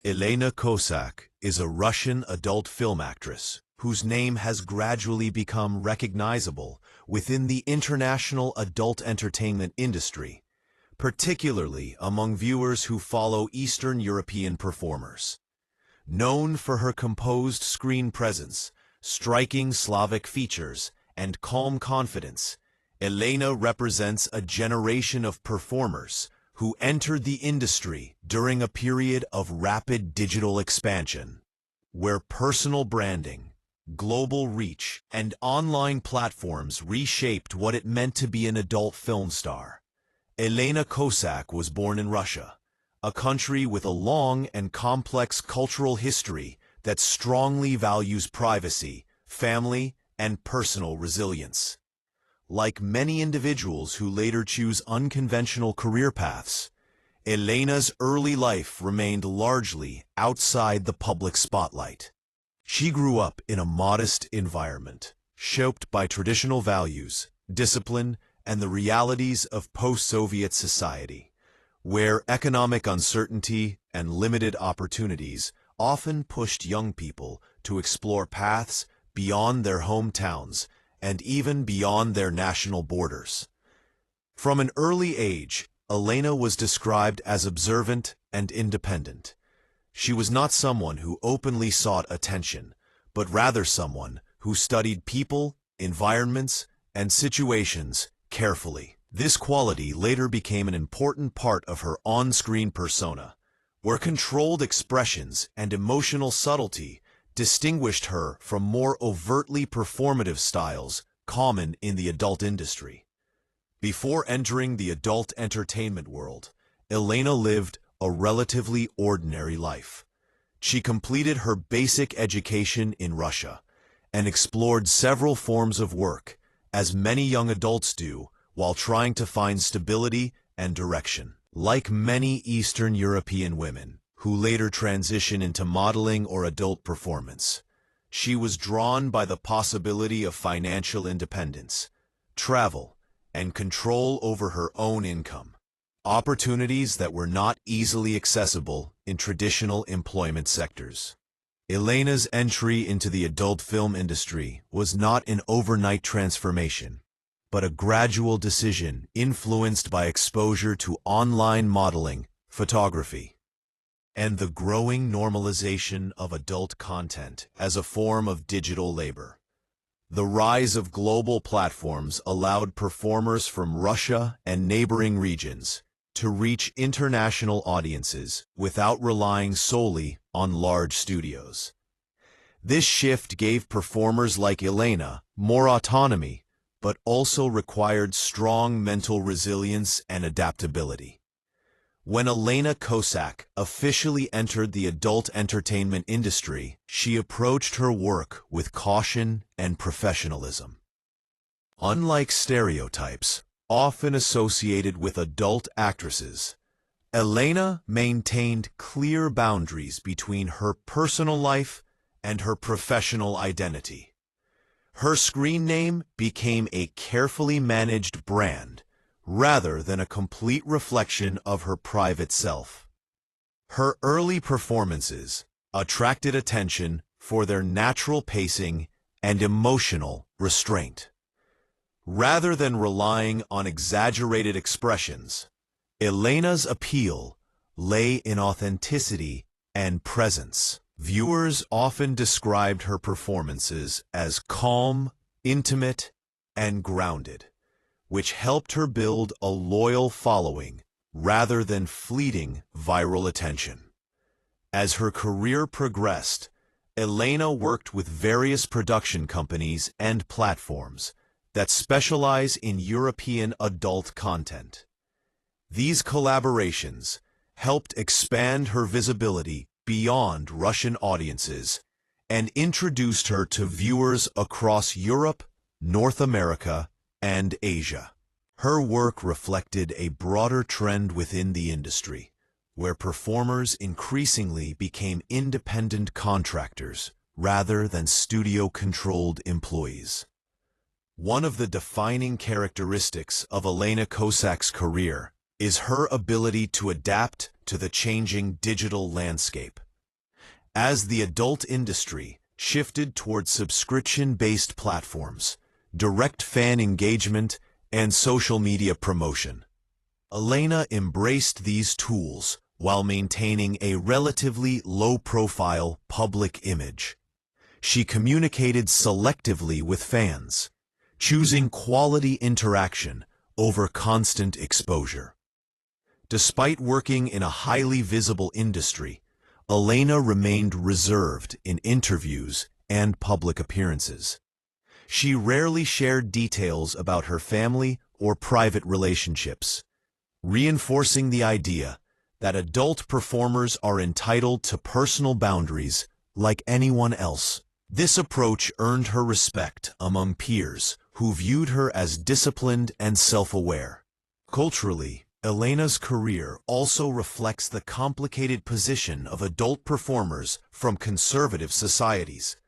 Elena Khosak is a Russian adult film actress whose name has gradually become recognizable within the international adult entertainment industry, particularly among viewers who follow Eastern European performers. Known for her composed screen presence, striking Slavic features, and calm confidence, Elena represents a generation of performers who entered the industry during a period of rapid digital expansion, where personal branding, global reach, and online platforms reshaped what it meant to be an adult film star. Elena Khosak was born in Russia, a country with a long and complex cultural history that strongly values privacy, family, and personal resilience. Like many individuals who later choose unconventional career paths, Elena's early life remained largely outside the public spotlight. She grew up in a modest environment, shaped by traditional values, discipline, and the realities of post-Soviet society, where economic uncertainty and limited opportunities often pushed young people to explore paths beyond their hometowns and even beyond their national borders. From an early age, Elena was described as observant and independent. She was not someone who openly sought attention, but rather someone who studied people, environments, and situations carefully. This quality later became an important part of her on-screen persona, where controlled expressions and emotional subtlety distinguished her from more overtly performative styles common in the adult industry. Before entering the adult entertainment world, Elena lived a relatively ordinary life. She completed her basic education in Russia and explored several forms of work, as many young adults do, while trying to find stability and direction. Like many Eastern European women, who later transition into modeling or adult performance, she was drawn by the possibility of financial independence, travel, and control over her own income, opportunities that were not easily accessible in traditional employment sectors. Elena's entry into the adult film industry was not an overnight transformation, but a gradual decision influenced by exposure to online modeling, photography, and the growing normalization of adult content as a form of digital labor. The rise of global platforms allowed performers from Russia and neighboring regions to reach international audiences without relying solely on large studios. This shift gave performers like Elena more autonomy, but also required strong mental resilience and adaptability. When Elena Khosak officially entered the adult entertainment industry, she approached her work with caution and professionalism. Unlike stereotypes often associated with adult actresses, Elena maintained clear boundaries between her personal life and her professional identity. Her screen name became a carefully managed brand, rather than a complete reflection of her private self. Her early performances attracted attention for their natural pacing and emotional restraint. Rather than relying on exaggerated expressions, Elena's appeal lay in authenticity and presence. Viewers often described her performances as calm, intimate, and grounded, which helped her build a loyal following rather than fleeting viral attention. As her career progressed, Elena worked with various production companies and platforms that specialize in European adult content. These collaborations helped expand her visibility beyond Russian audiences and introduced her to viewers across Europe, North America, and Asia. Her work reflected a broader trend within the industry, where performers increasingly became independent contractors rather than studio-controlled employees. One of the defining characteristics of Elena Khosak's career is her ability to adapt to the changing digital landscape. As the adult industry shifted toward subscription-based platforms, direct fan engagement, and social media promotion, Elena embraced these tools while maintaining a relatively low-profile public image. She communicated selectively with fans, choosing quality interaction over constant exposure. Despite working in a highly visible industry, Elena remained reserved in interviews and public appearances. She rarely shared details about her family or private relationships, reinforcing the idea that adult performers are entitled to personal boundaries like anyone else. This approach earned her respect among peers who viewed her as disciplined and self-aware. Culturally, Elena's career also reflects the complicated position of adult performers from conservative societies.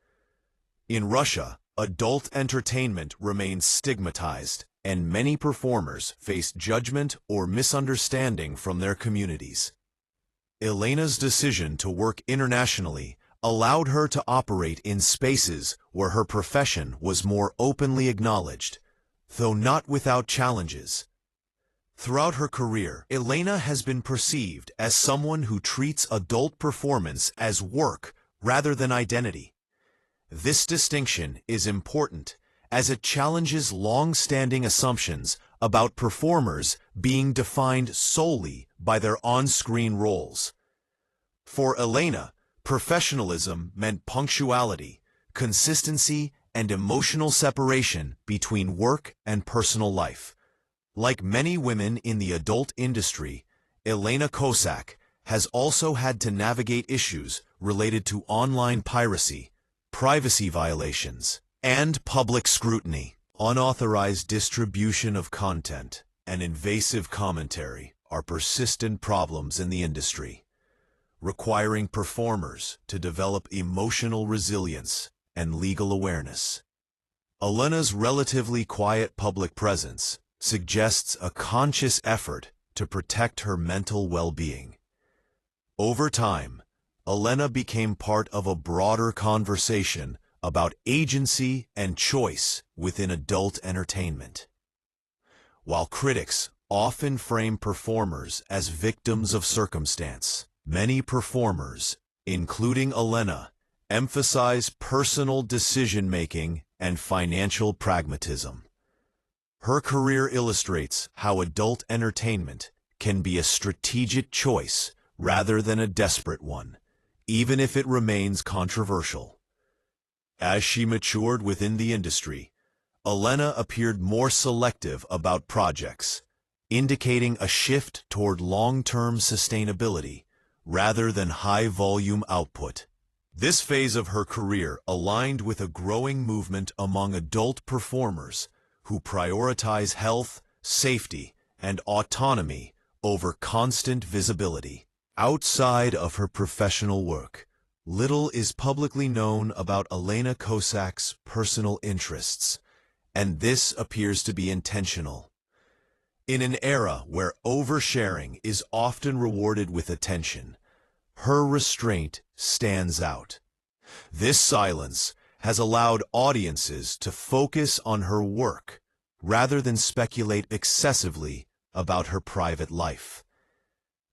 In Russia, adult entertainment remains stigmatized, and many performers face judgment or misunderstanding from their communities. Elena's decision to work internationally allowed her to operate in spaces where her profession was more openly acknowledged, though not without challenges. Throughout her career, Elena has been perceived as someone who treats adult performance as work rather than identity. This distinction is important as it challenges long-standing assumptions about performers being defined solely by their on-screen roles. For Elena, professionalism meant punctuality, consistency, and emotional separation between work and personal life. Like many women in the adult industry, Elena Khosak has also had to navigate issues related to online piracy, privacy violations, and public scrutiny. Unauthorized distribution of content and invasive commentary are persistent problems in the industry, requiring performers to develop emotional resilience and legal awareness. Elena's relatively quiet public presence suggests a conscious effort to protect her mental well-being. Over time, Elena became part of a broader conversation about agency and choice within adult entertainment. While critics often frame performers as victims of circumstance, many performers, including Elena, emphasize personal decision-making and financial pragmatism. Her career illustrates how adult entertainment can be a strategic choice rather than a desperate one, even if it remains controversial. As she matured within the industry, Elena appeared more selective about projects, indicating a shift toward long-term sustainability rather than high-volume output. This phase of her career aligned with a growing movement among adult performers who prioritize health, safety, and autonomy over constant visibility. Outside of her professional work, little is publicly known about Elena Khosak's personal interests, and this appears to be intentional. In an era where oversharing is often rewarded with attention, her restraint stands out. This silence has allowed audiences to focus on her work rather than speculate excessively about her private life.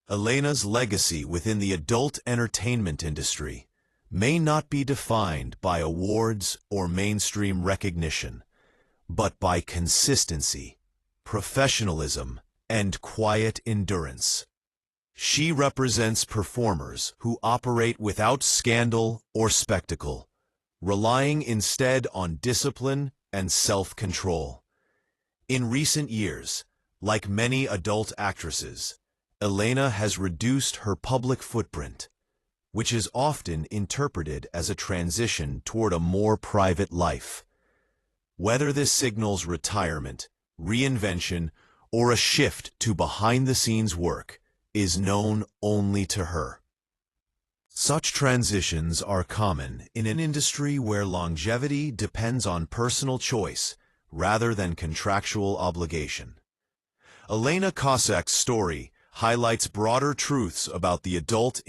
Elena's legacy within the adult entertainment industry may not be defined by awards or mainstream recognition, but by consistency, professionalism, and quiet endurance. She represents performers who operate without scandal or spectacle, relying instead on discipline and self-control. In recent years, like many adult actresses, Elena has reduced her public footprint, which is often interpreted as a transition toward a more private life. Whether this signals retirement, reinvention, or a shift to behind-the-scenes work is known only to her. Such transitions are common in an industry where longevity depends on personal choice rather than contractual obligation. Elena Khosak's story highlights broader truths about the adult